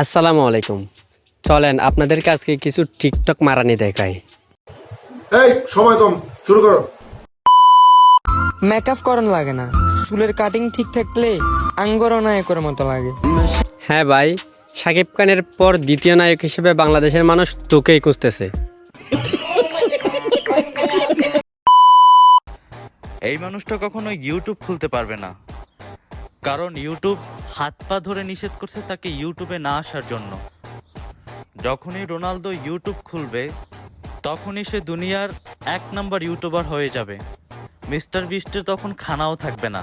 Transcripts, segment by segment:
আসসালামু আলাইকুম। চলেন আপনাদেরকে আজকে কিছু টিকটক মারানি দেখাই। এই সময় কম, শুরু করো। মেকআপ করন লাগে না, চুলের কাটিং ঠিক থাকলে আঙ্গর নায়কের মতো লাগে। হ্যাঁ ভাই, শাকিব খানের পর দ্বিতীয় নায়ক হিসেবে বাংলাদেশের মানুষ তোকেই খুঁজতেছে। এই মানুষটা কখনো ইউটিউব খুলতে পারবে না, কারণ ইউটিউব হাত পা ধরে নিষেধ করছে তাকে ইউটিউবে না আসার জন্য। যখনই রোনালদো ইউটিউব খুলবে তখনই সে দুনিয়ার 1 নম্বর ইউটিউবার হয়ে যাবে। মিস্টার বিস্টের তখন খানাও থাকবে না,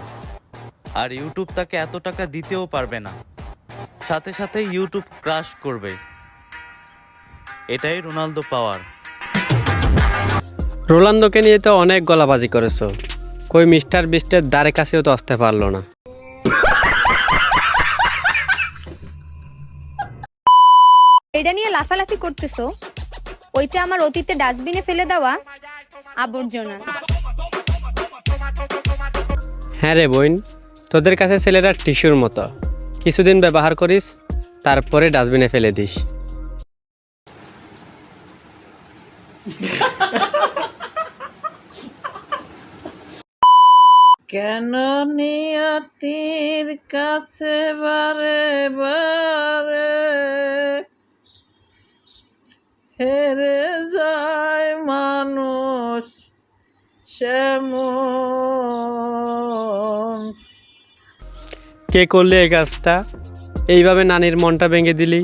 আর ইউটিউব তাকে এত টাকা দিতেও পারবে না। সাথে সাথে ইউটিউব ক্রাশ করবে। এটাই রোনালদো পাওয়ার। রোনালদোকে নিয়ে তো অনেক গলাবাজি করেছো, কই মিস্টার বিস্টের দ্বারে কাছেও তো আসতে পারলো না। এটা নিয়ে লাফালাফি করতেছো, ওইটা আমার অতীতে ডাস্টবিনে ফেলে দেওয়া আবর্জনা। হ্যাঁ রে বোন, তোদের কাছে ছেলেরা টিস্যুর মতো, কিছুদিন ব্যবহার করিস তারপরে ডাস্টবিনে ফেলে দিস। কেন নিয়তির কাছে বারে বারে হেরে যায় মানুষ সেমন। কে করলি এই কাজটা? এইভাবে নানির মনটা ভেঙে দিলি।